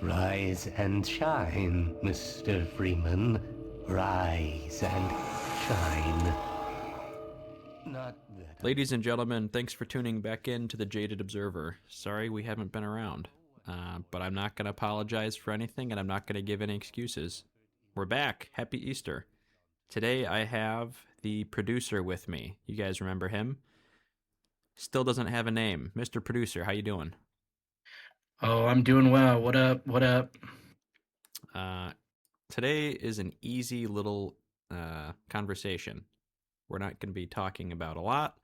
Rise and shine, Mr. Freeman. Rise and shine. Not that Ladies and gentlemen, thanks for tuning back in to the Jaded Observer. Sorry we haven't been around, but I'm not going to apologize for anything, and I'm not going to give any excuses. We're back. Happy Easter. Today I have the producer with me. You guys remember him? Still doesn't have a name. Mr. Producer, how you doing? Oh, I'm doing well. What up? What up? Today is an easy little conversation. We're not going to be talking about a lot.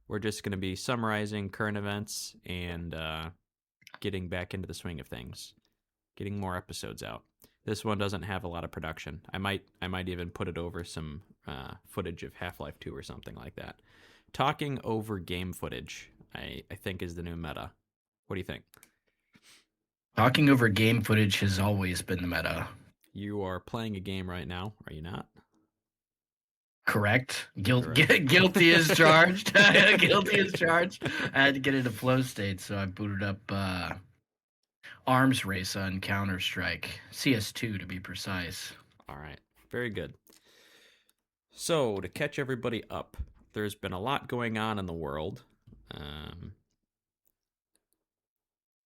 We're just going to be summarizing current events and getting back into the swing of things, getting more episodes out. This one doesn't have a lot of production. I might even put it over some footage of Half-Life 2 or something like that. Talking over game footage, I think, is the new meta. What do you think? Talking over game footage has always been the meta. You are playing a game right now, are you not? Correct. Correct. Guilty as charged. Guilty as charged. I had to get into flow state, so I booted up Arms Race on Counter-Strike. CS2 to be precise. All right. Very good. So, to catch everybody up, there's been a lot going on in the world.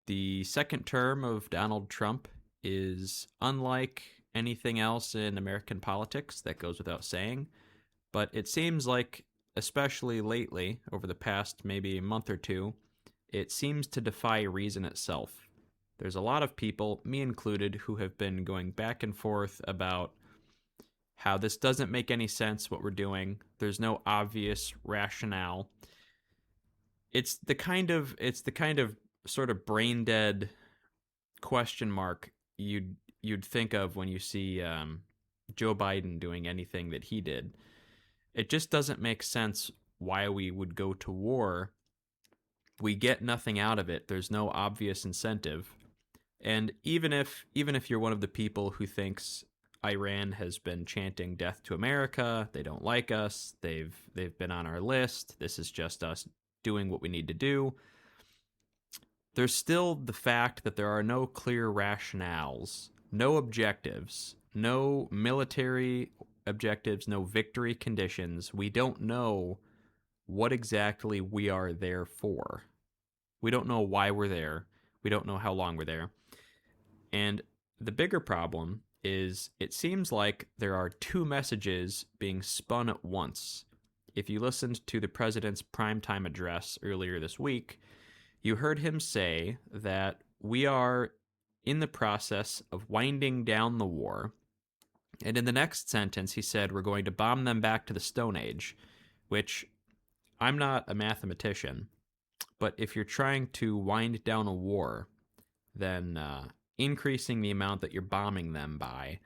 The second term of Donald Trump is unlike anything else in American politics. That goes without saying. But it seems like, especially lately, over the past maybe month or two, it seems to defy reason itself. There's a lot of people, me included, who have been going back and forth about how this doesn't make any sense, what we're doing. There's no obvious rationale. It's the kind of sort of brain dead question mark you'd think of when you see Joe Biden doing anything that he did. It just doesn't make sense why we would go to war. We get nothing out of it. There's no obvious incentive. And even if you're one of the people who thinks Iran has been chanting death to America, they don't like us, they've been on our list, this is just us doing what we need to do, there's still the fact that there are no clear rationales, no objectives, no military objectives, no victory conditions. We don't know what exactly we are there for. We don't know why we're there. We don't know how long we're there. And the bigger problem is it seems like there are two messages being spun at once. If you listened to the president's primetime address earlier this week, you heard him say that we are in the process of winding down the war. And in the next sentence, he said, we're going to bomb them back to the Stone Age, which I'm not a mathematician, but if you're trying to wind down a war, then increasing the amount that you're bombing them by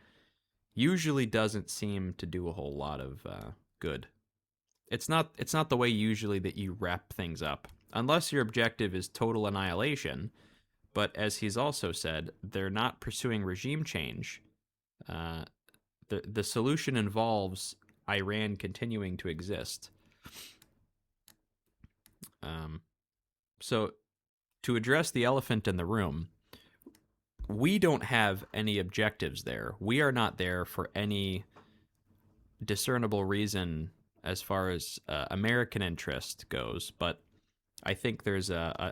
usually doesn't seem to do a whole lot of good. It's not the way usually that you wrap things up, unless your objective is total annihilation. But as he's also said, they're not pursuing regime change. The solution involves Iran continuing to exist. So to address the elephant in the room, we don't have any objectives there. We are not there for any discernible reason as far as American interest goes, but I think there's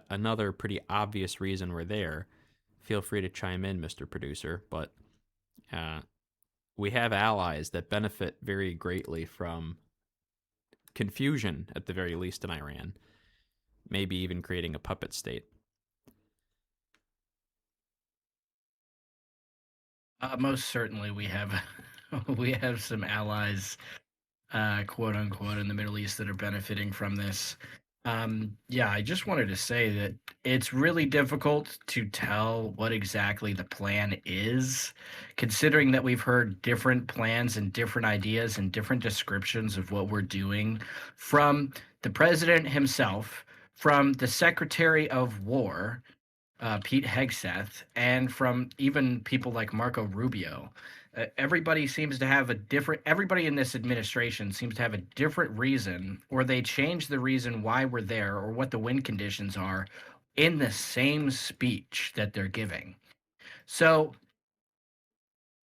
another pretty obvious reason we're there. Feel free to chime in, Mr. Producer, but we have allies that benefit very greatly from confusion, at the very least, in Iran. Maybe even creating a puppet state. Most certainly, we have some allies, quote unquote, in the Middle East that are benefiting from this. Yeah, I just wanted to say that it's really difficult to tell what exactly the plan is, considering that we've heard different plans and different ideas and different descriptions of what we're doing from the president himself, from the Secretary of War, Pete Hegseth, and from even people like Marco Rubio. Everybody in this administration seems to have a different reason, or they change the reason why we're there or what the win conditions are in the same speech that they're giving. So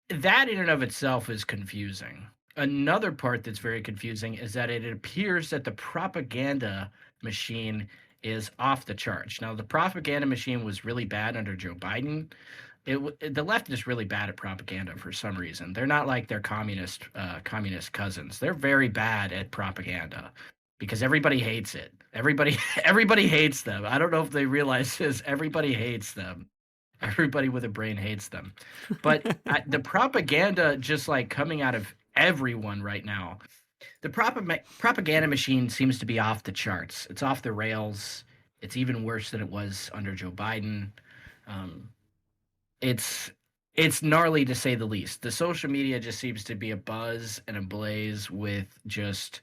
that in and of itself is confusing. Another part that's very confusing is that it appears that the propaganda machine is off the charts. Now, the propaganda machine was really bad under Joe Biden. The left is really bad at propaganda for some reason. They're not like their communist cousins. They're very bad at propaganda because everybody hates it. Everybody everybody hates them. I don't know if they realize this. Everybody hates them. Everybody with a brain hates them. But the propaganda just like coming out of everyone right now. The propaganda machine seems to be off the charts. It's off the rails. It's even worse than it was under Joe Biden. Um, it's it's gnarly to say the least. The social media just seems to be a buzz and ablaze with just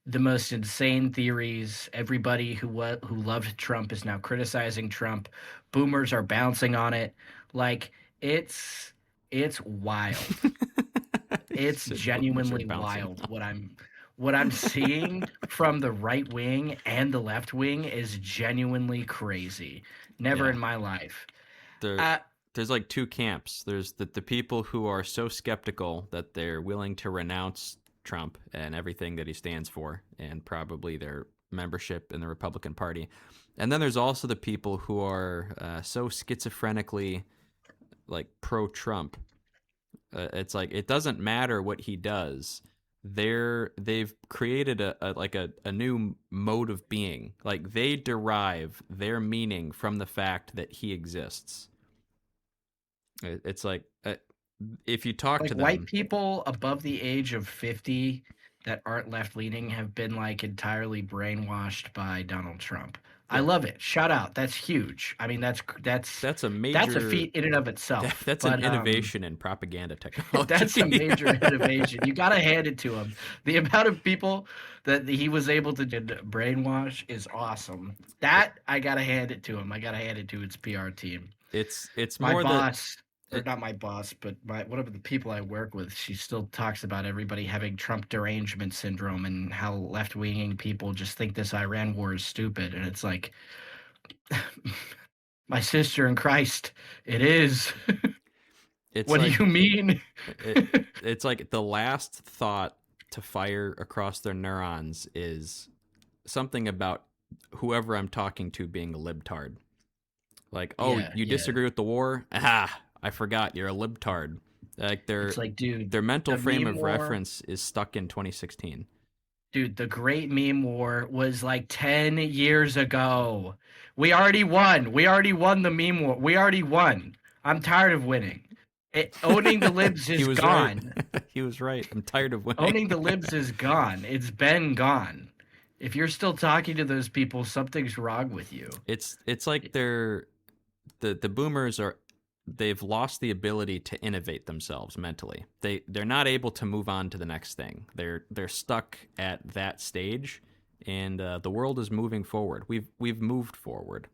the most insane theories. Everybody who loved Trump is now criticizing Trump. Boomers are bouncing on it. Like it's wild. It's genuinely wild what I'm seeing from the right wing and the left wing is genuinely crazy. Never in my life. There's like two camps. There's the people who are so skeptical that they're willing to renounce Trump and everything that he stands for, and probably their membership in the Republican Party. And then there's also the people who are so schizophrenically like pro-Trump. It's like it doesn't matter what he does. They've created a new mode of being. Like they derive their meaning from the fact that he exists. It's like if you talk Like to them, white people above the age of 50 that aren't left leaning have been like entirely brainwashed by Donald Trump. I love it. Shout out. That's huge. I mean, that's a major that's a feat in and of itself. that's but, an innovation in propaganda technology. That's a major innovation. You got to hand it to him. The amount of people that he was able to brainwash is awesome. That I got to hand it to him. I got to hand it to its PR team. It's My more boss, or not my boss, but one of the people I work with, she still talks about everybody having Trump derangement syndrome and how left-winging people just think this Iran war is stupid. And it's like, my sister in Christ, it is. It's what like, do you mean? It's like the last thought to fire across their neurons is something about whoever I'm talking to being a libtard. Like, oh, you disagree with the war? Ah, I forgot you're a libtard. Like it's like, dude, their mental frame of reference is stuck in 2016. Dude, the Great Meme War was like 10 years ago. We already won. We already won the meme war. We already won. I'm tired of winning. Owning the libs is gone. Right. He was right. I'm tired of winning. Owning the libs is gone. It's been gone. If you're still talking to those people, something's wrong with you. It's like the boomers they've lost the ability to innovate themselves mentally. They're not able to move on to the next thing. They're stuck at that stage, and the world is moving forward. We've moved forward.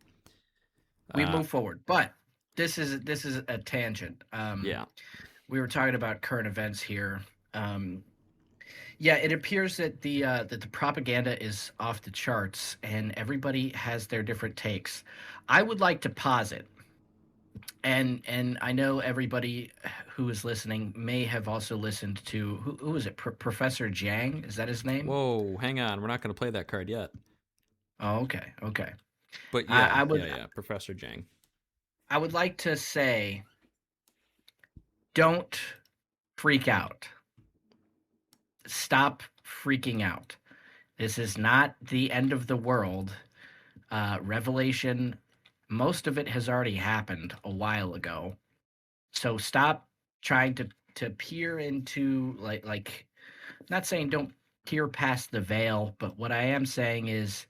We move forward, but this is a tangent. Yeah, we were talking about current events here. Yeah, it appears that the propaganda is off the charts, and everybody has their different takes. I would like to posit, and I know everybody who is listening may have also listened to who is it? Professor Jang, is that his name? Whoa, hang on, we're not going to play that card yet. Oh, okay. But yeah, Professor Jang. I would like to say, don't freak out. Stop freaking out. This is not the end of the world. Revelation, most of it has already happened a while ago. So stop trying to peer into like not saying don't peer past the veil, but what I am saying is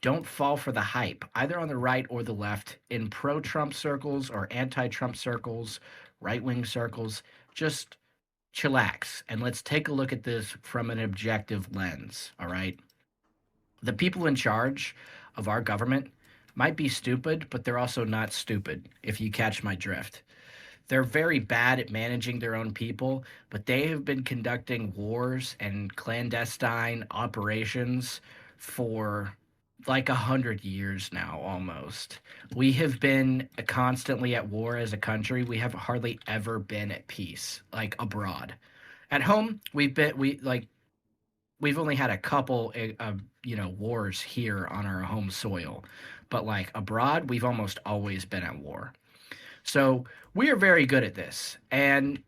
don't fall for the hype, either on the right or the left, in pro-Trump circles or anti-Trump circles, right-wing circles. Just chillax and let's take a look at this from an objective lens, all right? The people in charge of our government might be stupid, but they're also not stupid, if you catch my drift. They're very bad at managing their own people, but they have been conducting wars and clandestine operations for like 100 years now, almost. We have been constantly at war as a country. We have hardly ever been at peace, like abroad. At home, we've only had a couple of wars here on our home soil, but like abroad, we've almost always been at war. So we are very good at this. And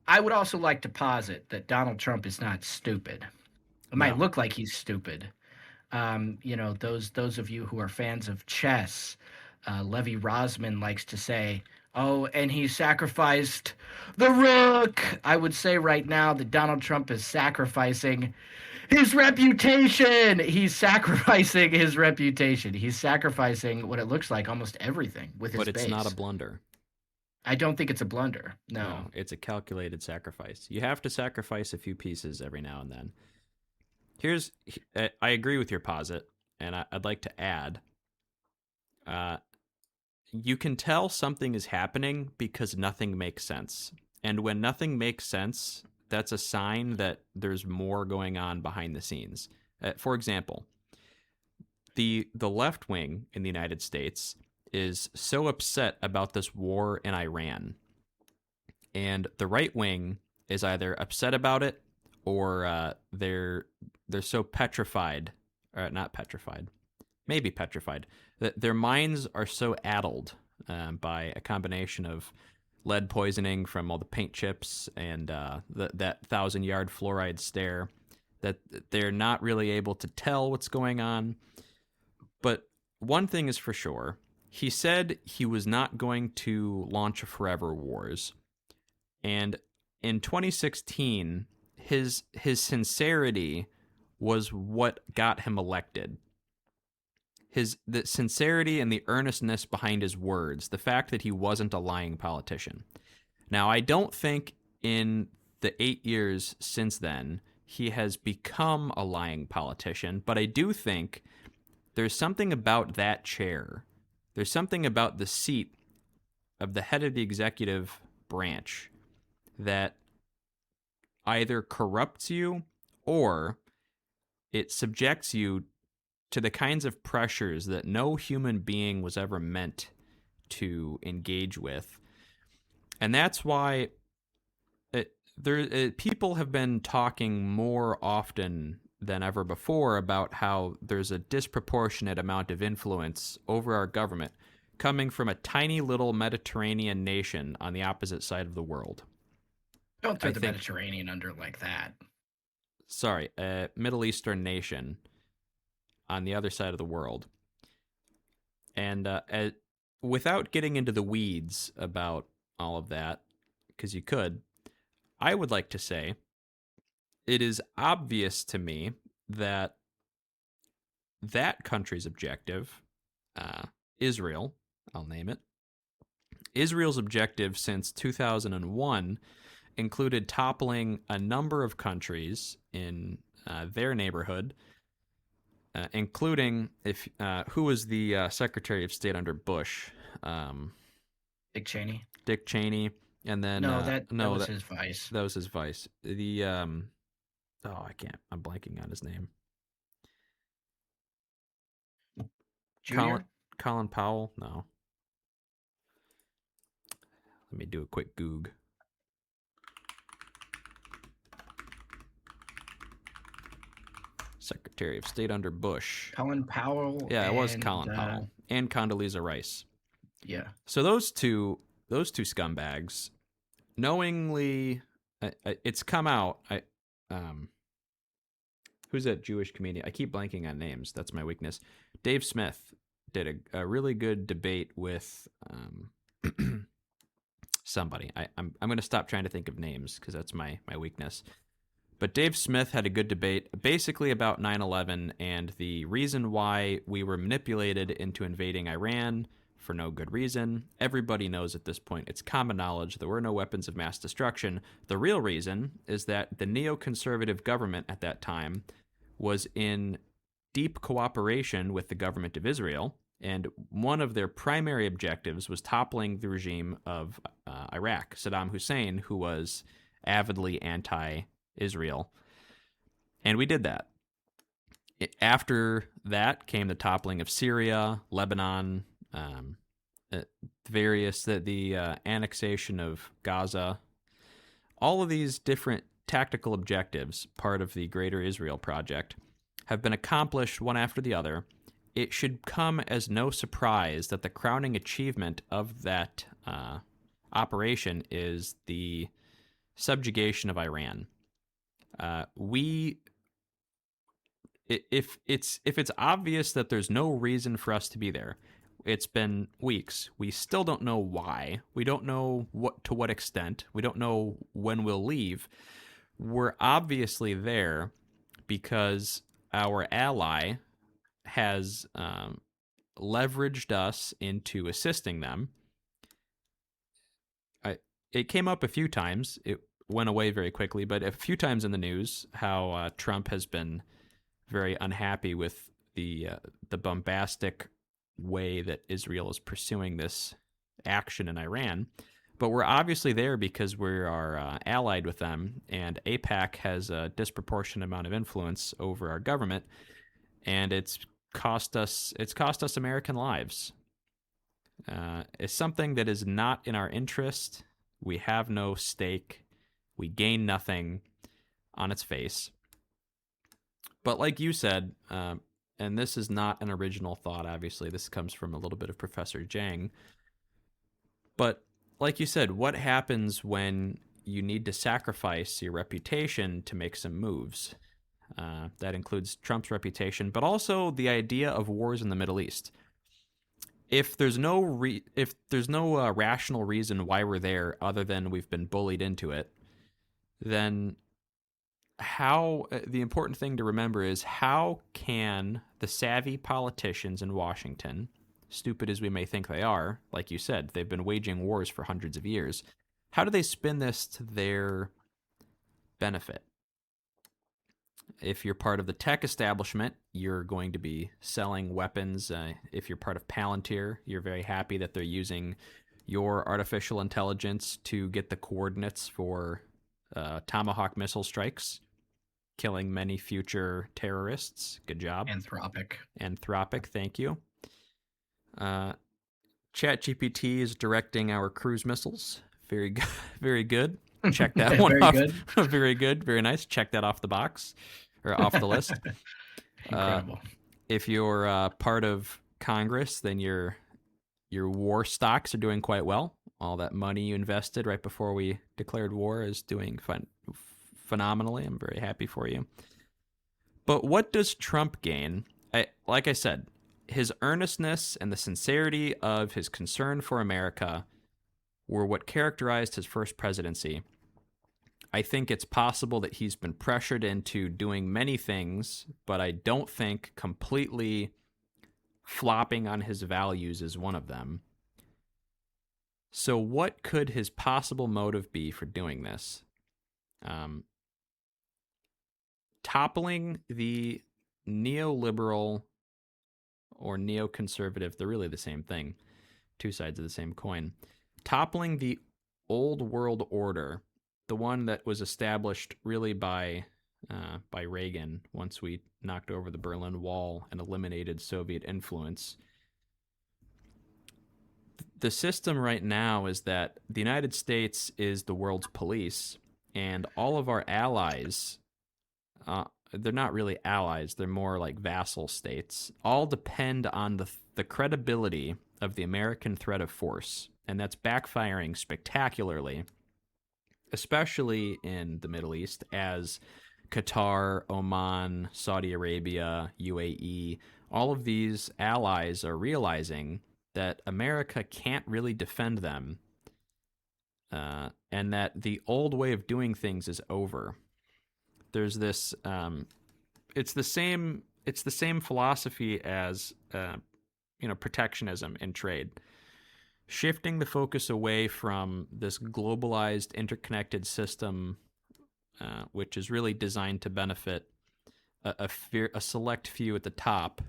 I would also like to posit that Donald Trump is not stupid. It might No. look like he's stupid. Those of you who are fans of chess, Levy Rosman likes to say, "Oh, and he sacrificed the rook." I would say right now that Donald Trump is sacrificing his reputation. He's sacrificing his reputation. He's sacrificing what it looks like almost everything with his But it's base. not a blunder. I don't think it's a blunder. No. It's a calculated sacrifice. You have to sacrifice a few pieces every now and then. I agree with your posit, and I'd like to add, you can tell something is happening because nothing makes sense. And when nothing makes sense, that's a sign that there's more going on behind the scenes. For example, the left wing in the United States is so upset about this war in Iran, and the right wing is either upset about it or they're so petrified, or not petrified, maybe petrified, that their minds are so addled by a combination of lead poisoning from all the paint chips and that 1,000-yard fluoride stare that they're not really able to tell what's going on. But one thing is for sure, he said he was not going to launch a forever wars. And in 2016, his sincerity was what got him elected. The sincerity and the earnestness behind his words, the fact that he wasn't a lying politician. Now, I don't think in the 8 years since then he has become a lying politician, but I do think there's something about that chair. There's something about the seat of the head of the executive branch that either corrupts you or it subjects you to the kinds of pressures that no human being was ever meant to engage with. And that's why people have been talking more often than ever before about how there's a disproportionate amount of influence over our government coming from a tiny little Mediterranean nation on the opposite side of the world. Don't throw the Mediterranean under like that. Sorry, a Middle Eastern nation on the other side of the world. And without getting into the weeds about all of that, because you could, I would like to say it is obvious to me that that country's objective, Israel, I'll name it, Israel's objective since 2001 included toppling a number of countries in their neighborhood, including who was the Secretary of State under Bush? Dick Cheney. Dick Cheney, and then that was his vice. That was his vice. The I'm blanking on his name. Junior? Colin Powell? No. Let me do a quick Goog. Secretary of State under Bush. Colin Powell. Yeah, it was Colin Powell and Condoleezza Rice. Yeah. So those two scumbags, knowingly, it's come out. Who's that Jewish comedian? I keep blanking on names. That's my weakness. Dave Smith did a really good debate with somebody. I'm going to stop trying to think of names because that's my weakness. But Dave Smith had a good debate basically about 9/11 and the reason why we were manipulated into invading Iran for no good reason. Everybody knows at this point, it's common knowledge, there were no weapons of mass destruction. The real reason is that the neoconservative government at that time was in deep cooperation with the government of Israel, and one of their primary objectives was toppling the regime of Iraq, Saddam Hussein, who was avidly anti-Israel. And we did that. After that came the toppling of Syria, Lebanon, the annexation of Gaza. All of these different tactical objectives, part of the Greater Israel Project, have been accomplished one after the other. It should come as no surprise that the crowning achievement of that operation is the subjugation of Iran. If it's obvious that there's no reason for us to be there, it's been weeks. We still don't know why. We don't know to what extent. We don't know when we'll leave. We're obviously there because our ally has leveraged us into assisting them. It came up a few times. It went away very quickly, but a few times in the news how Trump has been very unhappy with the bombastic way that Israel is pursuing this action in Iran. But we're obviously there because we are allied with them, and AIPAC has a disproportionate amount of influence over our government, and it's cost us American lives. It's something that is not in our interest. We have no stake. We gain nothing on its face. But like you said, and this is not an original thought, obviously, this comes from a little bit of Professor Zhang. But like you said, what happens when you need to sacrifice your reputation to make some moves? That includes Trump's reputation, but also the idea of wars in the Middle East. If there's no rational reason why we're there other than we've been bullied into it, then the important thing to remember is how can the savvy politicians in Washington, stupid as we may think they are, like you said, they've been waging wars for hundreds of years, how do they spin this to their benefit? If you're part of the tech establishment, you're going to be selling weapons. If you're part of Palantir, you're very happy that they're using your artificial intelligence to get the coordinates for Tomahawk missile strikes, killing many future terrorists. Good job. Anthropic, thank you. ChatGPT is directing our cruise missiles. Very good. Very good. Check that one very off. Good. Very good. Very nice. Check that off the box or off the list. Incredible. If you're part of Congress, then your war stocks are doing quite well. All that money you invested right before we declared war is doing phenomenally. I'm very happy for you. But what does Trump gain? Like I said, his earnestness and the sincerity of his concern for America were what characterized his first presidency. I think it's possible that he's been pressured into doing many things, but I don't think completely flopping on his values is one of them. So what could his possible motive be for doing this? Toppling the neoliberal or neoconservative, they're really the same thing, two sides of the same coin. Toppling the old world order, the one that was established really by Reagan once we knocked over the Berlin Wall and eliminated Soviet influence. The system right now is that the United States is the world's police, and all of our allies, they're not really allies, they're more like vassal states, all depend on the credibility of the American threat of force, and that's backfiring spectacularly, especially in the Middle East, as Qatar, Oman, Saudi Arabia, UAE, all of these allies are realizing that America can't really defend them, and that the old way of doing things is over. There's this, it's the same philosophy as, protectionism in trade. Shifting the focus away from this globalized, interconnected system, which is really designed to benefit a select few at the top,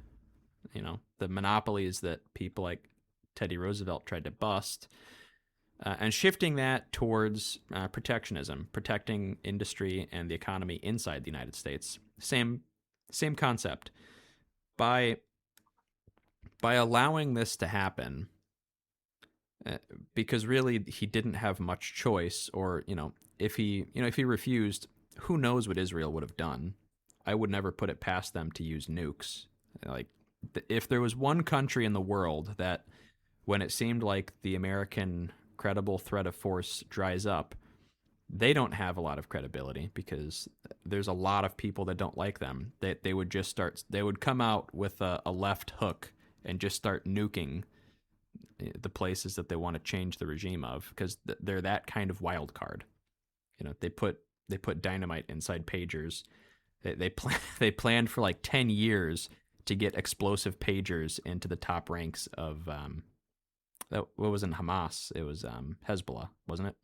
the monopolies that people like Teddy Roosevelt tried to bust, and shifting that towards protectionism, protecting industry and the economy inside the United States. Same concept. by allowing this to happen, because really he didn't have much choice, or if he refused, who knows what Israel would have done. I would never put it past them to use nukes. Like, if there was one country in the world that, when it seemed like the American credible threat of force dries up, they don't have a lot of credibility, because there's a lot of people that don't like them. They would come out with a left hook and just start nuking the places that they want to change the regime of, because they're that kind of wild card. They put dynamite inside pagers. They planned for like 10 years to get explosive pagers into the top ranks of what wasn't Hamas, it was Hezbollah, wasn't it?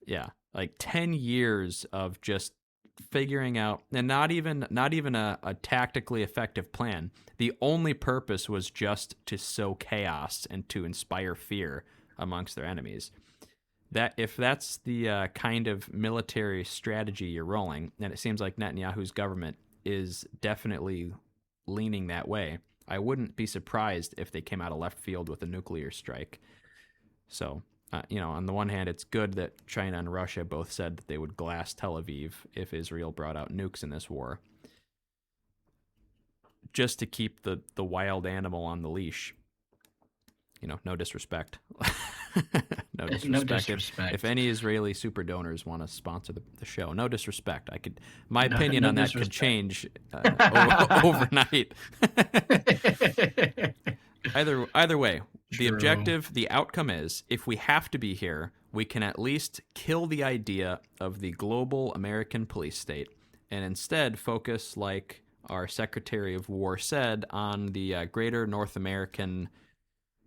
Yeah, like 10 years of just figuring out, and not even a tactically effective plan. The only purpose was just to sow chaos and to inspire fear amongst their enemies. That if that's the kind of military strategy you're rolling, and it seems like Netanyahu's government is definitely leaning that way, I wouldn't be surprised if they came out of left field with a nuclear strike. So, on the one hand, it's good that China and Russia both said that they would glass Tel Aviv if Israel brought out nukes in this war, just to keep the wild animal on the leash. No disrespect. No disrespect. No disrespect. If any Israeli super donors want to sponsor the show, no disrespect. My opinion on that could change overnight. Either way, the objective, the outcome is, if we have to be here, we can at least kill the idea of the global American police state, and instead focus, like our Secretary of War said, on the greater North American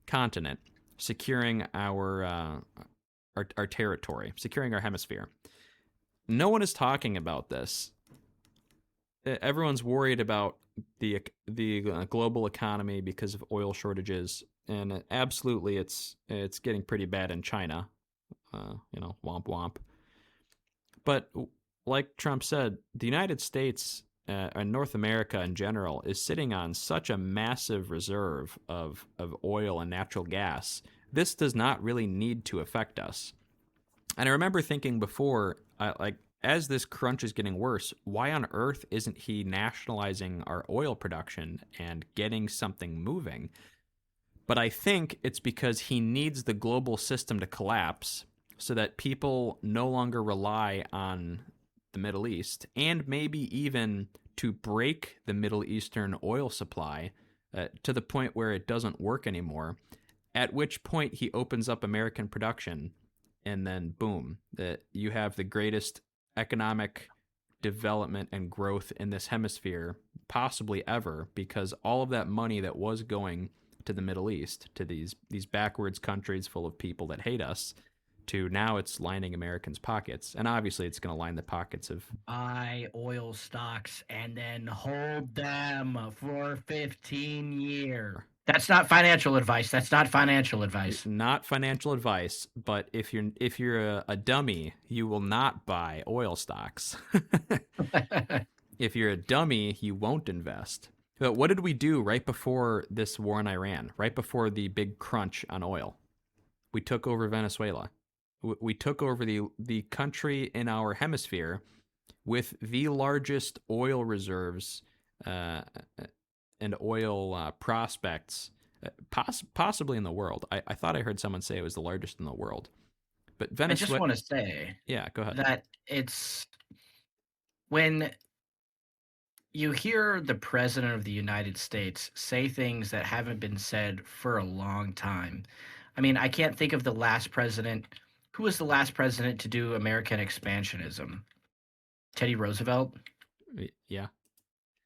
continent, securing our territory, securing our hemisphere. No one is talking about this. Everyone's worried about the global economy because of oil shortages, and absolutely it's getting pretty bad in China. Womp womp. But like Trump said, the United States and North America in general is sitting on such a massive reserve of oil and natural gas. This does not really need to affect us. And I remember thinking before, as this crunch is getting worse, why on earth isn't he nationalizing our oil production and getting something moving? But I think it's because he needs the global system to collapse so that people no longer rely on the Middle East, and maybe even to break the Middle Eastern oil supply to the point where it doesn't work anymore, at which point he opens up American production, and then boom, you have the greatest economic development and growth in this hemisphere possibly ever, because all of that money that was going to the Middle East, to these backwards countries full of people that hate us, to now it's lining Americans' pockets. And obviously it's going to line the pockets of... Buy oil stocks and then hold them for 15 years. That's not financial advice. That's not financial advice. It's not financial advice, but if you're a dummy, you will not buy oil stocks. If you're a dummy, you won't invest. But what did we do right before this war in Iran, right before the big crunch on oil? We took over Venezuela. We took over the country in our hemisphere with the largest oil reserves and oil prospects, possibly in the world. I thought I heard someone say it was the largest in the world. But Venezuela... I just want to say... Yeah, go ahead. That it's... When you hear the President of the United States say things that haven't been said for a long time. I mean, I can't think of the last president... Who was the last president to do American expansionism? Teddy Roosevelt? Yeah.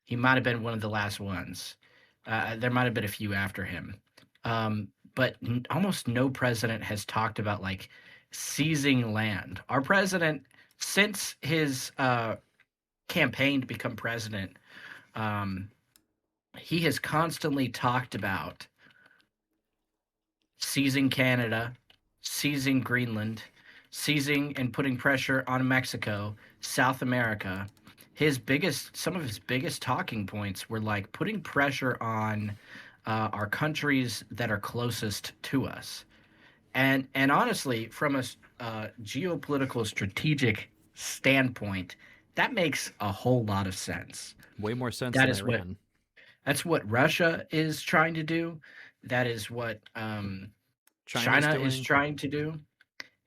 He might have been one of the last ones. There might have been a few after him. But almost no president has talked about, like, seizing land. Our president, since his campaign to become president, he has constantly talked about seizing Canada, seizing Greenland, seizing and putting pressure on Mexico, South America, some of his biggest talking points were like putting pressure on our countries that are closest to us. And honestly, from a geopolitical strategic standpoint, that makes a whole lot of sense. Way more sense That than is what Iran. that's what Russia is trying to do. That is what China's China is doing. trying to do.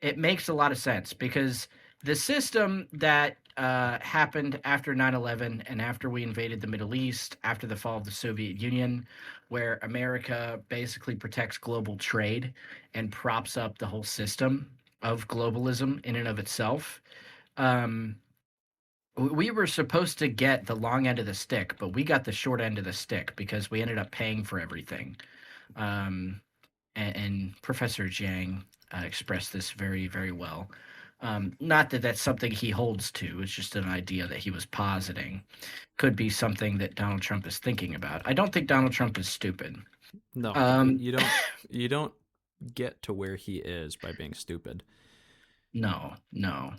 It makes a lot of sense because the system that happened after 9/11 and after we invaded the Middle East, after the fall of the Soviet Union, where America basically protects global trade and props up the whole system of globalism in and of itself. Um, we were supposed to get the long end of the stick, but we got the short end of the stick because we ended up paying for everything. Um, and Professor Jiang expressed this very, very well. Not that that's something he holds to, it's just an idea that he was positing. Could be something that Donald Trump is thinking about. I don't think Donald Trump is stupid. No, Um, you don't get to where he is by being stupid. no, no.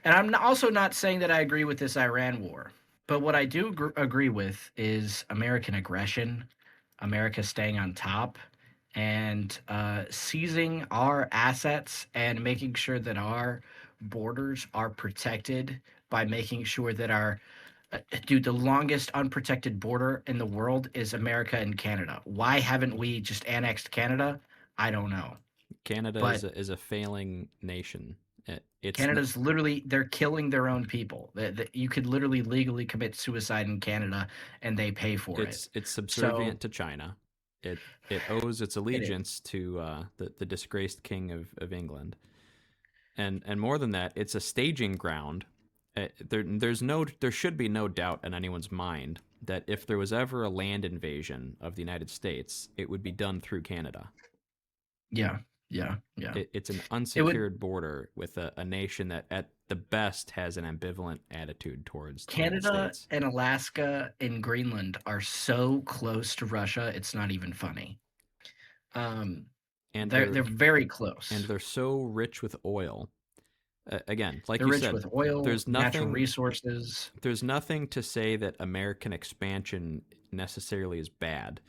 And I'm also not saying that I agree with this Iran war, but what I do agree with is American aggression, America staying on top, and seizing our assets and making sure that our borders are protected by making sure that our dude, the longest unprotected border in the world is America and Canada. Why haven't we just annexed Canada? I don't know. Canada But is a failing nation. It's Canada's literally, they're killing their own people. That you could literally legally commit suicide in Canada and they pay for it. it's So subservient to China. It owes its it is. allegiance to the disgraced king of England, and more than that, it's a staging ground. There should be no doubt in anyone's mind that if there was ever a land invasion of the United States, it would be done through Canada. Yeah, yeah, yeah. It's an It would unsecured border with a nation that at the best has an ambivalent attitude towards the United Canada States. and Alaska and Greenland are so close to Russia, it's not even funny. Um, And they're very and close. they're so rich with oil. Again, like They're you rich said, with oil, there's natural nothing resources. there's nothing to say that American expansion necessarily is bad.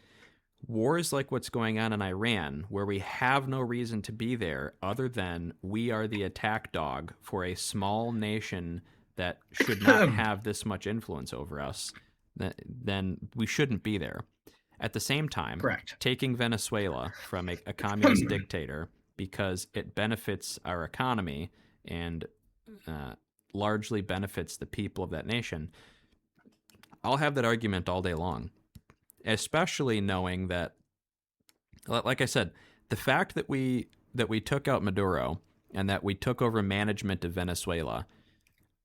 Wars like what's going on in Iran, where we have no reason to be there other than we are the attack dog for a small nation that should not have this much influence over us, then we shouldn't be there. At the same time, Correct. taking Venezuela from a communist dictator because it benefits our economy and uh, largely benefits the people of that nation, I'll have that argument all day long, especially knowing that, like I said, the fact that we took out Maduro and that we took over management of Venezuela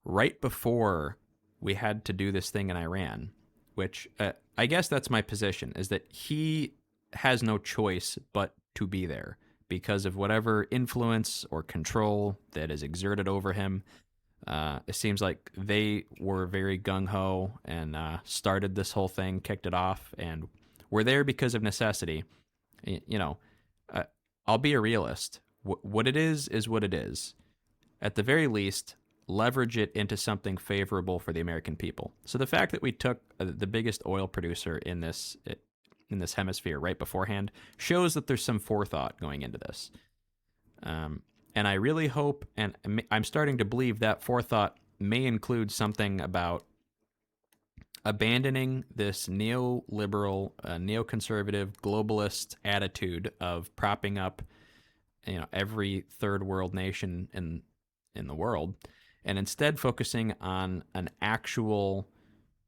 right before we had to do this thing in Iran, which I guess that's my position, is that he has no choice but to be there because of whatever influence or control that is exerted over him. It seems like they were very gung ho and started this whole thing, kicked it off, and we're there because of necessity. You know, uh, I'll be a realist. What it is what it is. At the very least, leverage it into something favorable for the American people. So the fact that we took the biggest oil producer in this hemisphere right beforehand shows that there's some forethought going into this. And I really hope, and I'm starting to believe that forethought may include something about abandoning this neoliberal, neoconservative, globalist attitude of propping up, every third world nation in the world, and instead focusing on an actual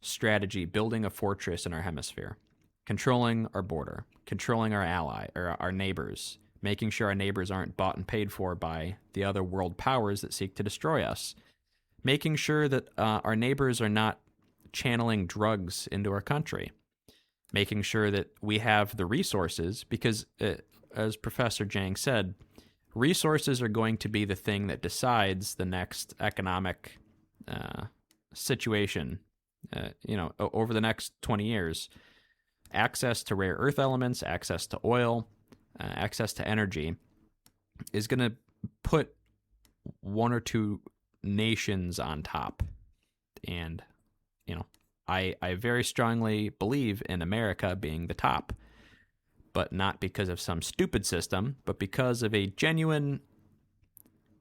strategy, building a fortress in our hemisphere, controlling our border, controlling our ally or our neighbors, making sure our neighbors aren't bought and paid for by the other world powers that seek to destroy us, making sure that our neighbors are not channeling drugs into our country, making sure that we have the resources, because as Professor Jiang said, resources are going to be the thing that decides the next economic situation, over the next 20 years. Access to rare earth elements, access to oil, access to energy is going to put one or two nations on top. And, I very strongly believe in America being the top, but not because of some stupid system, but because of a genuine,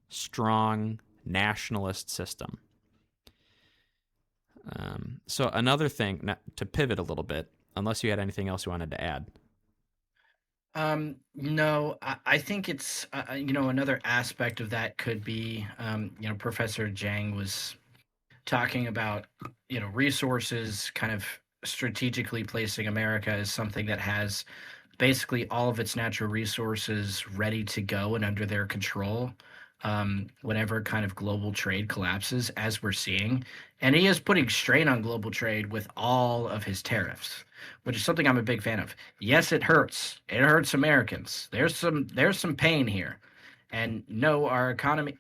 strong nationalist system. So another thing, to pivot a little bit, unless you had anything else you wanted to add. No, I think it's, another aspect of that could be, Professor Jang was talking about, resources kind of strategically placing America as something that has basically all of its natural resources ready to go and under their control whenever kind of global trade collapses, as we're seeing. And he is putting strain on global trade with all of his tariffs, which is something I'm a big fan of. Yes, it hurts. It hurts Americans. There's some pain here. And no, our economy,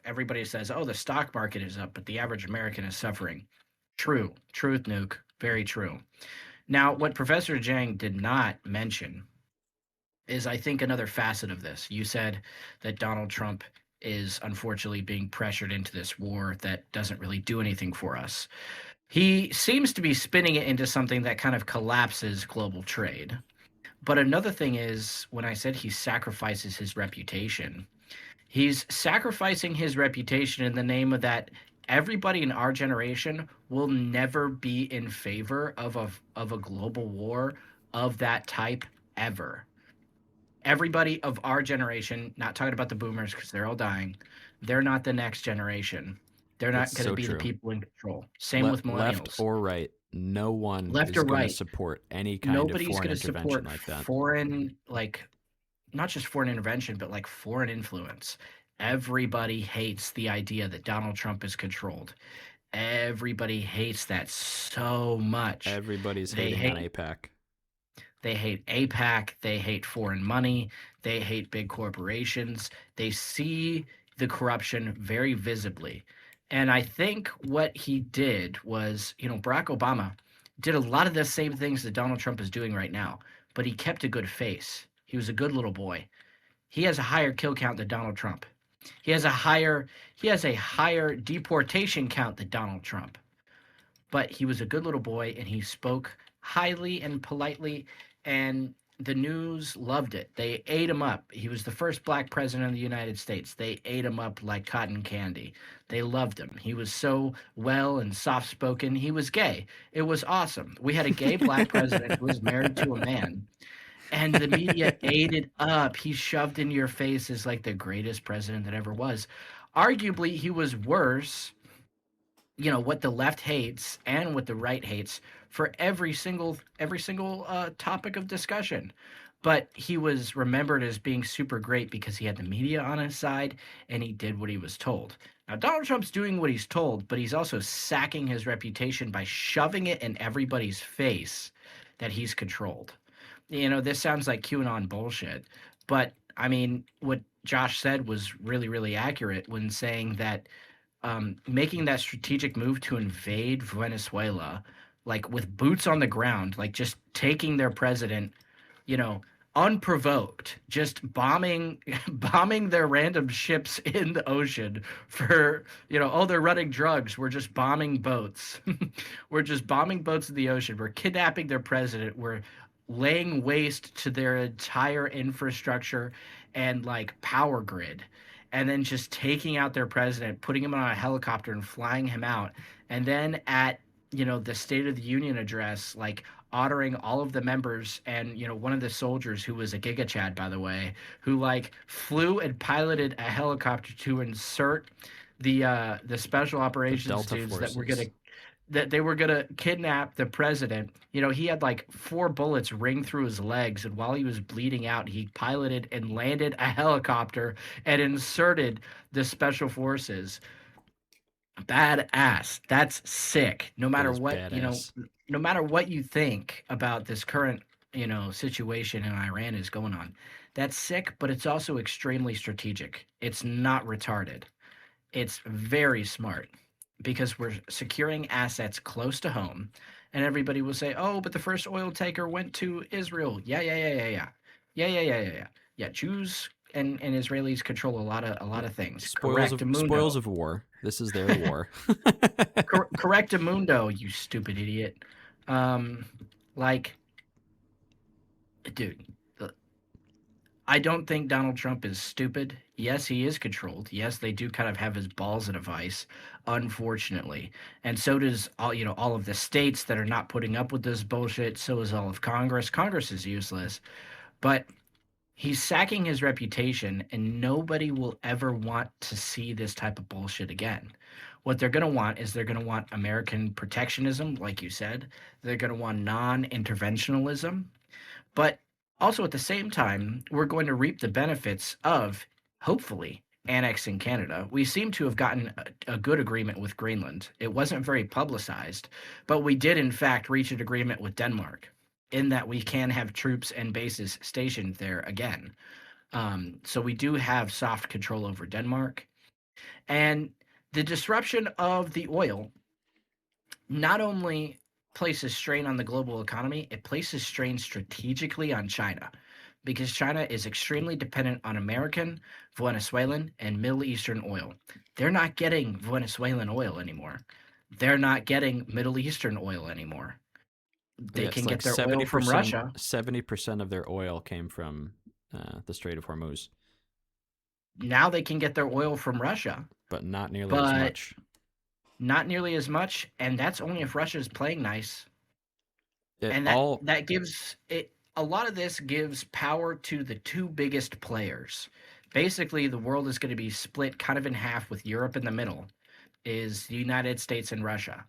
everybody says, oh, the stock market is up, but the average American is suffering. True. Truth, Nuke. Very true. Now, what Professor Jang did not mention is, I think, another facet of this. You said that Donald Trump is unfortunately being pressured into this war that doesn't really do anything for us. He seems to be spinning it into something that kind of collapses global trade. But another thing is, when I said he sacrifices his reputation, he's sacrificing his reputation in the name of that everybody in our generation will never be in favor of a global war of that type ever. Everybody of our generation, not talking about the boomers because they're all dying, they're not the next generation. They're not It's going to so be the true. people in control. Same with Left millennials. or right, no one Left is or going to right, support any kind of nobody's foreign going to intervention support like that. foreign, like, not just foreign intervention, but like foreign influence. Everybody hates the idea that Donald Trump is controlled. Everybody hates that so much. Everybody's They hating on hate APAC. they hate APAC, they hate foreign money, they hate big corporations. They see the corruption very visibly. And I think what he did was, Barack Obama did a lot of the same things that Donald Trump is doing right now, but he kept a good face. He was a good little boy. He has a higher kill count than Donald Trump. He has a higher deportation count than Donald Trump. But he was a good little boy and he spoke highly and politely, and the news loved it. They ate him up. He was the first black president of the United States. They ate him up like cotton candy. They loved him. He was so well and soft spoken. He was gay. It was awesome. We had a gay black president who was married to a man, and the media ate it up. He shoved in your face as like the greatest president that ever was. Arguably, he was worse, what the left hates and what the right hates for every single topic of discussion. But he was remembered as being super great because he had the media on his side and he did what he was told. Now Donald Trump's doing what he's told, but he's also sacking his reputation by shoving it in everybody's face that he's controlled. This sounds like QAnon bullshit, but I mean, what Josh said was really, really accurate when saying that making that strategic move to invade Venezuela, like with boots on the ground, like just taking their president, you know, unprovoked, just bombing bombing their random ships in the ocean for, oh, they're running drugs. We're just bombing boats. We're just bombing boats in the ocean. We're kidnapping their president. We're laying waste to their entire infrastructure and like power grid, and then just taking out their president, putting him on a helicopter and flying him out. And then at, the State of the Union address, like ordering all of the members and, one of the soldiers who was a Giga Chad, by the way, who like flew and piloted a helicopter to insert the special operations Delta dudes forces. that they were gonna kidnap the president. He had like 4 bullets ring through his legs, and while he was bleeding out, he piloted and landed a helicopter and inserted the special forces. Badass. That's sick. No That matter is what, badass. no matter what you think about this current, situation in Iran is going on. That's sick, but it's also extremely strategic. It's not retarded. It's very smart because we're securing assets close to home. And everybody will say, oh, but the first oil tanker went to Israel. Yeah, yeah, yeah, yeah, yeah. Yeah, yeah, yeah, yeah, yeah. Yeah, Jews and Israelis control a lot of things. Spoils of war. This is their war. Correctamundo, you stupid idiot. Like, dude, I don't think Donald Trump is stupid. Yes, he is controlled. Yes, they do kind of have his balls in a vice, unfortunately. And so does all of the states that are not putting up with this bullshit. So is all of Congress. Congress is useless. But he's sacking his reputation, and nobody will ever want to see this type of bullshit again. What they're going to want is they're going to want American protectionism, like you said. They're going to want non-interventionalism. But also at the same time, we're going to reap the benefits of, hopefully, annexing Canada. We seem to have gotten a good agreement with Greenland. It wasn't very publicized, but we did, in fact, reach an agreement with Denmark in that we can have troops and bases stationed there again. So we do have soft control over Denmark. And the disruption of the oil not only places strain on the global economy, it places strain strategically on China, because China is extremely dependent on American, Venezuelan, and Middle Eastern oil. They're not getting Venezuelan oil anymore. They're not getting Middle Eastern oil anymore. They can get their oil from Russia. 70% of their oil came from the Strait of Hormuz. Now they can get their oil from Russia. But not nearly as much. Not nearly as much, and that's only if Russia's playing nice. That gives it a lot of this gives power to the two biggest players. Basically, the world is going to be split kind of in half, with Europe in the middle, is the United States and Russia.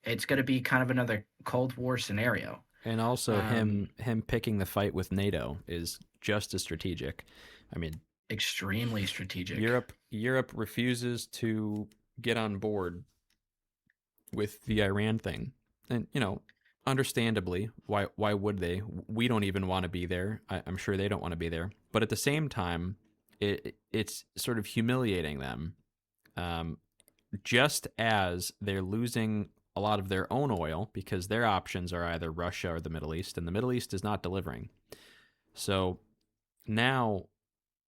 It's going to be kind of another Cold War scenario. And also him picking the fight with NATO is just as strategic. I mean, extremely strategic. Europe refuses to get on board with the Iran thing. And, understandably, why would they? We don't even want to be there. I'm sure they don't want to be there. But at the same time, it's sort of humiliating them, just as they're losing a lot of their own oil because their options are either Russia or the Middle East, and the Middle East is not delivering. So now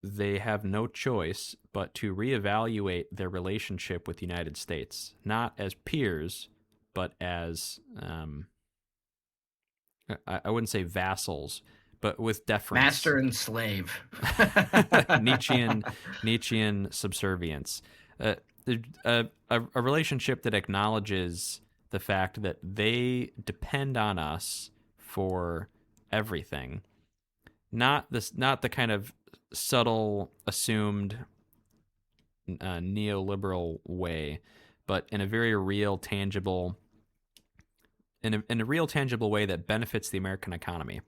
they have no choice but to reevaluate their relationship with the United States, not as peers, but as I wouldn't say vassals, but with deference. Master and slave. Nietzschean subservience. A relationship that acknowledges the fact that they depend on us for everything. Not the kind of subtle, assumed neoliberal way, but in a very real, tangible, in a real, tangible way that benefits the American economy.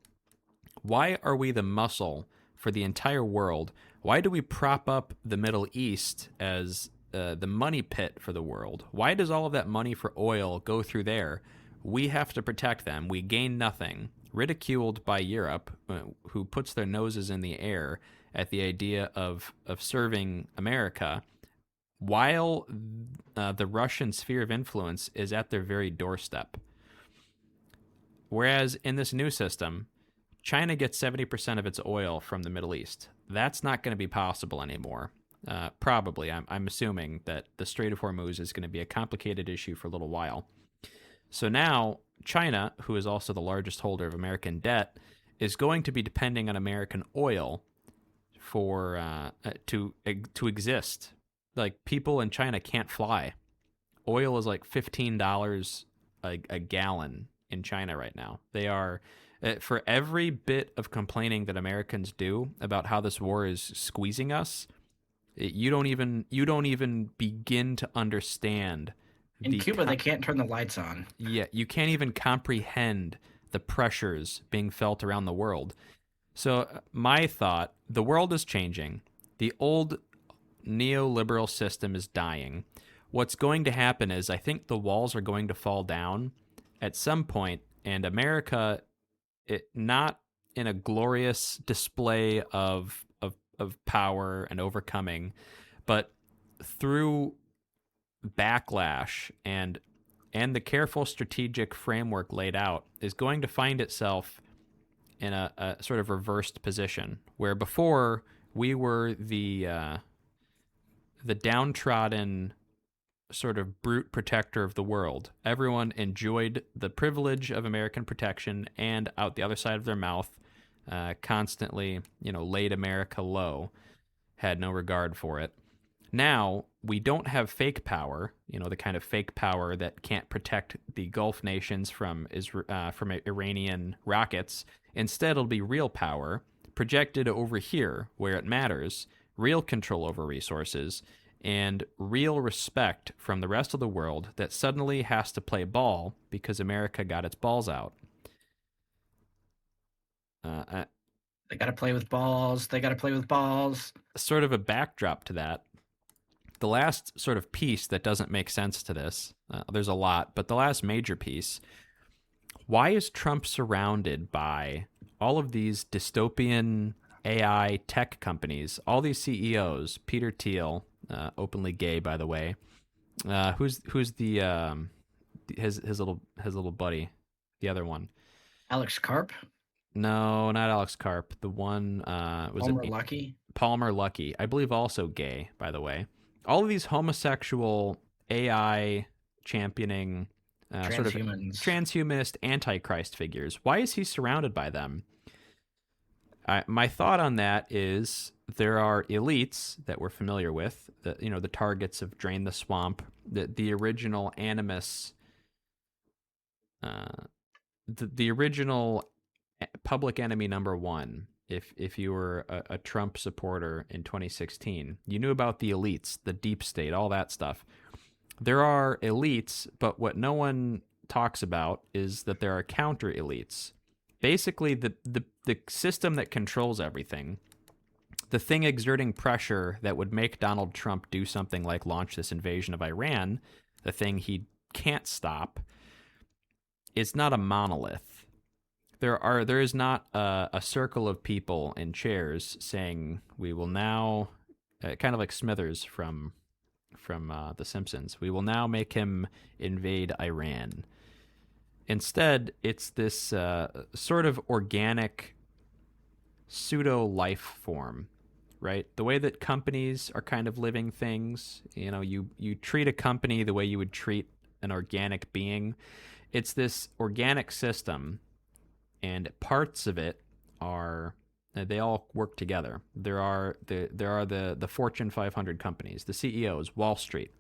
Why are we the muscle for the entire world? Why do we prop up the Middle East as the money pit for the world? Why does all of that money for oil go through there? We have to protect them. We gain nothing. Ridiculed by Europe, who puts their noses in the air at the idea of serving America, while the Russian sphere of influence is at their very doorstep. Whereas in this new system, China gets 70% of its oil from the Middle East. That's not going to be possible anymore. Probably. I'm assuming that the Strait of Hormuz is going to be a complicated issue for a little while. So now China, who is also the largest holder of American debt, is going to be depending on American oil for to exist. Like, people in China can't fly. Oil is like $15 a gallon in China right now. They are, for every bit of complaining that Americans do about how this war is squeezing us, you don't even begin to understand. In Cuba, they can't turn the lights on. Yeah, you can't even comprehend the pressures being felt around the world. So my thought, the world is changing. The old neoliberal system is dying. What's going to happen is, I think the walls are going to fall down at some point, and America, not in a glorious display of power and overcoming, but through backlash and the careful strategic framework laid out, is going to find itself in a sort of reversed position, where before we were the downtrodden sort of brute protector of the world. Everyone enjoyed the privilege of American protection, and out the other side of their mouth, constantly, laid America low, had no regard for it. Now, we don't have fake power, the kind of fake power that can't protect the Gulf nations from Iranian rockets. Instead, it'll be real power projected over here where it matters, real control over resources, and real respect from the rest of the world that suddenly has to play ball because America got its balls out. They got to play with balls. They got to play with balls. Sort of a backdrop to that. The last sort of piece that doesn't make sense to this, there's a lot, but the last major piece, why is Trump surrounded by all of these dystopian AI tech companies, all these CEOs, Peter Thiel, openly gay, by the way, who's the his little buddy, the other one? Alex Karp? No, not Alex Karp. The one was Palmer Luckey? Palmer Luckey, I believe, also gay, by the way. All of these homosexual AI championing sort of transhumanist antichrist figures. Why is he surrounded by them? My thought on that is there are elites that we're familiar with, the targets of Drain the Swamp, the original Animus, the original public enemy number one. If you were a Trump supporter in 2016, you knew about the elites, the deep state, all that stuff. There are elites, but what no one talks about is that there are counter elites. Basically, the system that controls everything, the thing exerting pressure that would make Donald Trump do something like launch this invasion of Iran, the thing he can't stop, is not a monolith. There is not a circle of people in chairs saying we will now, kind of like Smithers from The Simpsons, we will now make him invade Iran. Instead, it's this sort of organic pseudo life form, right? The way that companies are kind of living things, you treat a company the way you would treat an organic being. It's this organic system, and parts of it they all work together. There are the Fortune 500 companies, the CEOs, Wall Street.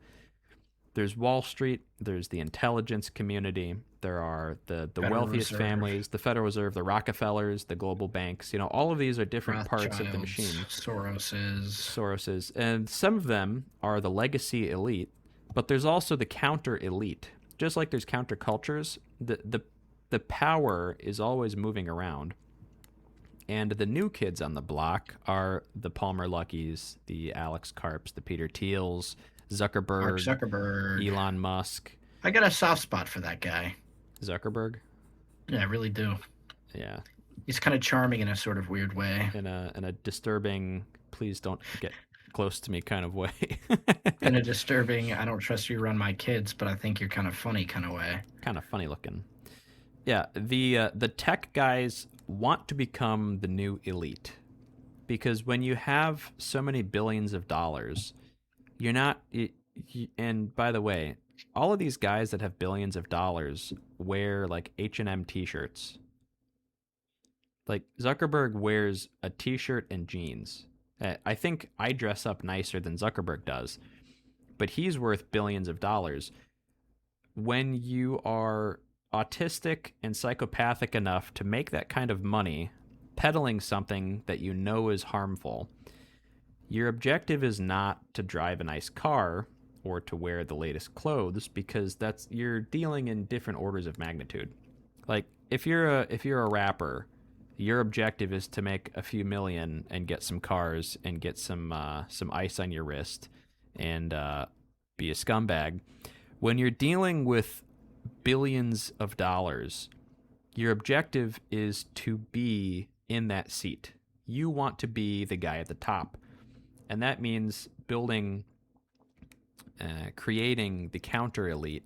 There's Wall Street, there's the intelligence community, there are the wealthiest families, the Federal Reserve, the Rockefellers, the global banks. All of these are different parts of the machine. Soros's. And some of them are the legacy elite, but there's also the counter elite. Just like there's countercultures, the power is always moving around. And the new kids on the block are the Palmer Luckies, the Alex Karps, the Peter Thiels, Mark Zuckerberg, Elon Musk. I got a soft spot for that guy. Zuckerberg? Yeah, I really do. Yeah. He's kind of charming in a sort of weird way. In a disturbing, please don't get close to me kind of way. In a disturbing, I don't trust you around my kids, but I think you're kind of funny kind of way. Kind of funny looking. Yeah, the tech guys want to become the new elite, because when you have so many billions of dollars, you're not. And by the way, all of these guys that have billions of dollars wear like H&M t-shirts. Like Zuckerberg wears a t-shirt and jeans. I think I dress up nicer than Zuckerberg does, but he's worth billions of dollars. When you are autistic and psychopathic enough to make that kind of money peddling something that you know is harmful, your objective is not to drive a nice car or to wear the latest clothes, because you're dealing in different orders of magnitude. Like if you're a rapper, your objective is to make a few million and get some cars and get some ice on your wrist and be a scumbag. When you're dealing with billions of dollars, your objective is to be in that seat. You want to be the guy at the top. And that means creating the counter elite,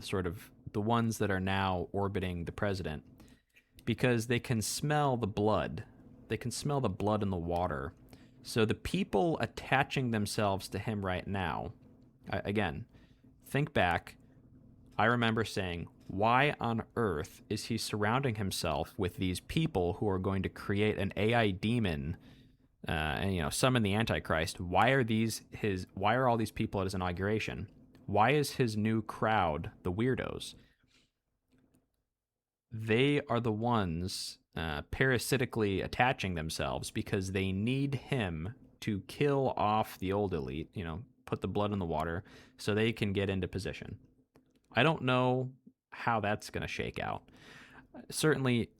sort of the ones that are now orbiting the president, because they can smell the blood. They can smell the blood in the water So the people attaching themselves to him right now, again, think back. I remember saying, why on earth is he surrounding himself with these people who are going to create an AI demon and summon the Antichrist? Why are all these people at his inauguration? Why is his new crowd the weirdos? They are the ones parasitically attaching themselves because they need him to kill off the old elite, put the blood in the water so they can get into position. I don't know how that's going to shake out. Certainly,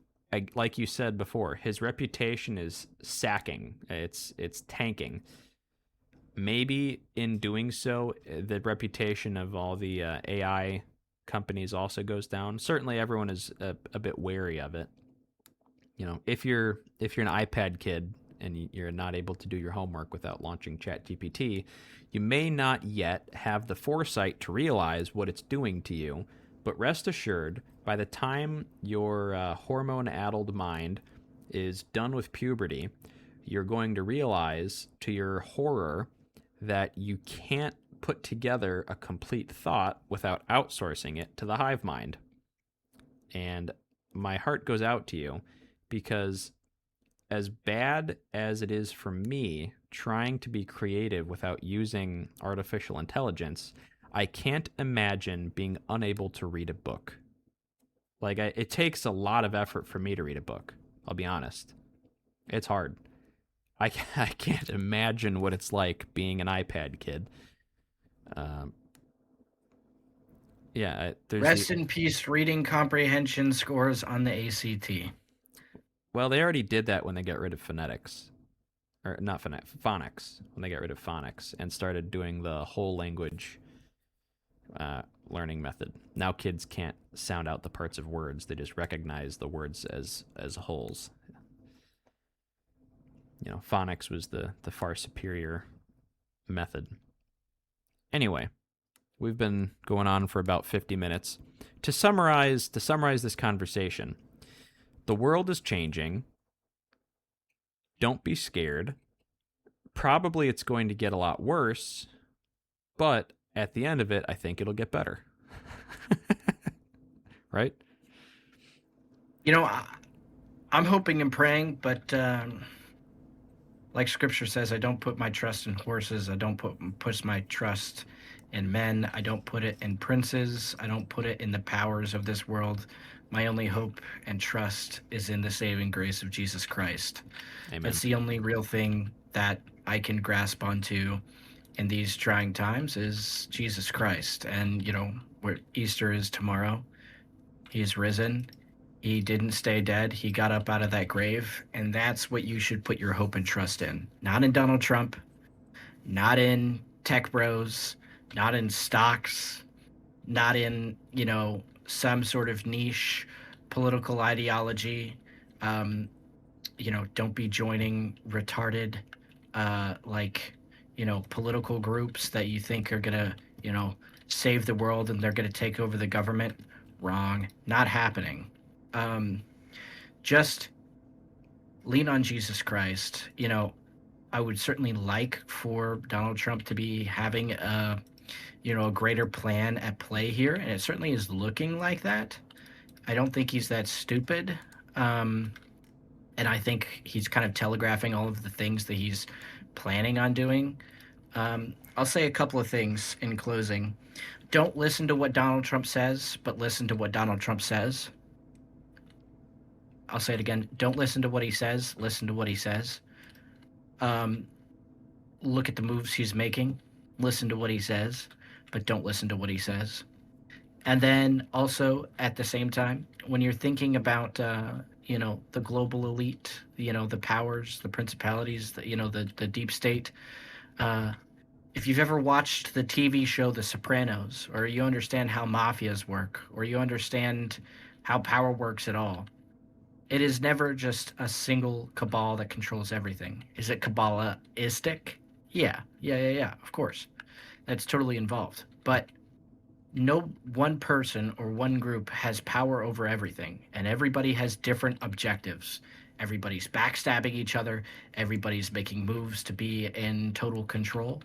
like you said before, his reputation is sacking. It's tanking. Maybe in doing so, the reputation of all the AI companies also goes down. Certainly, everyone is a bit wary of it. If you're an iPad kid and you're not able to do your homework without launching ChatGPT, you may not yet have the foresight to realize what it's doing to you. But rest assured, by the time your hormone-addled mind is done with puberty, you're going to realize, to your horror, that you can't put together a complete thought without outsourcing it to the hive mind. And my heart goes out to you, because as bad as it is for me trying to be creative without using artificial intelligence, I can't imagine being unable to read a book. It takes a lot of effort for me to read a book. I'll be honest. It's hard. I can't imagine what it's like being an iPad kid. Rest in peace, reading comprehension scores on the ACT. Well, they already did that when they got rid of phonetics. Or not phonics. When they got rid of phonics and started doing the whole language learning method. Now kids can't sound out the parts of words. They just recognize the words as wholes. Phonics was the far superior method. Anyway, we've been going on for about 50 minutes. To summarize this conversation, the world is changing. Don't be scared. Probably it's going to get a lot worse, but at the end of it, I think it'll get better. Right? I'm hoping and praying, but like Scripture says, I don't put my trust in horses. I don't put my trust in men. I don't put it in princes. I don't put it in the powers of this world. My only hope and trust is in the saving grace of Jesus Christ. Amen. That's the only real thing that I can grasp onto in these trying times is Jesus Christ. And, where Easter is tomorrow, he is risen. He didn't stay dead. He got up out of that grave. And that's what you should put your hope and trust in. Not in Donald Trump, not in tech bros, not in stocks, not in, some sort of niche political ideology. Don't be joining retarded, political groups that you think are going to, save the world and they're going to take over the government. Wrong. Not happening. Just lean on Jesus Christ. I would certainly like for Donald Trump to be having a greater plan at play here, and it certainly is looking like that. I don't think he's that stupid, and I think he's kind of telegraphing all of the things that he's planning on doing. I'll say a couple of things in closing. Don't listen to what Donald Trump says, but listen to what Donald Trump says. I'll say it again. Don't listen to what he says. Listen to what he says. Look at the moves he's making. Listen to what he says, but don't listen to what he says. And then also at the same time, when you're thinking about, the global elite, the powers, the principalities, the deep state, if you've ever watched the TV show The Sopranos, or you understand how mafias work, or you understand how power works at all, it is never just a single cabal that controls everything. Is it Kabbalistic? Yeah, of course. That's totally involved. But no one person or one group has power over everything, and everybody has different objectives. Everybody's backstabbing each other. Everybody's making moves to be in total control.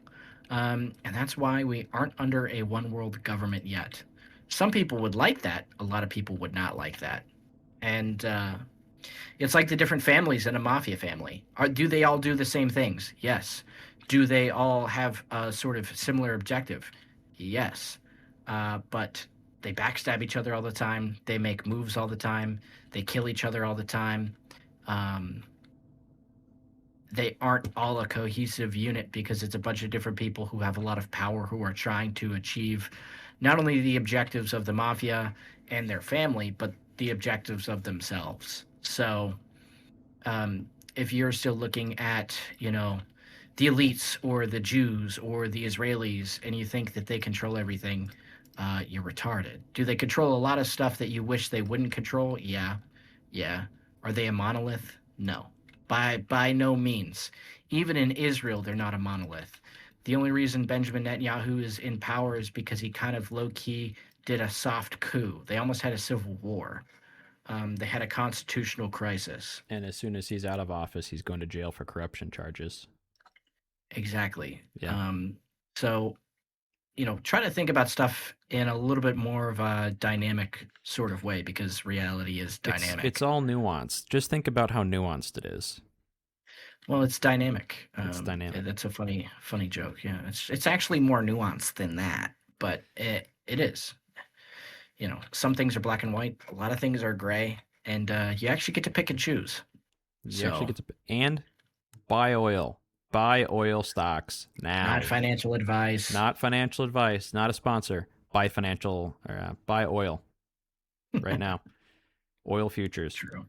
And that's why we aren't under a one world government yet. Some people would like that. A lot of people would not like that. And it's like the different families in a mafia family. Do they all do the same things? Yes. Do they all have a sort of similar objective? Yes. But they backstab each other all the time. They make moves all the time. They kill each other all the time. Um, they aren't all a cohesive unit because it's a bunch of different people who have a lot of power who are trying to achieve not only the objectives of the mafia and their family, but the objectives of themselves. So if you're still looking at, the elites or the Jews or the Israelis and you think that they control everything, you're retarded. Do they control a lot of stuff that you wish they wouldn't control? Yeah. Yeah. Are they a monolith? No. By no means. Even in Israel, they're not a monolith. The only reason Benjamin Netanyahu is in power is because he kind of low-key did a soft coup. They almost had a civil war. They had a constitutional crisis. And as soon as he's out of office, he's going to jail for corruption charges. Exactly. Yeah. So, try to think about stuff in a little bit more of a dynamic sort of way because reality is dynamic. It's all nuanced. Just think about how nuanced it is. Well, it's dynamic. It's dynamic. That's a funny joke. Yeah, it's actually more nuanced than that, but it is. Some things are black and white. A lot of things are gray, and you actually get to pick and choose. And buy oil. Buy oil stocks now. Not financial advice. Not financial advice. Not a sponsor. Buy oil right now. Oil futures. True.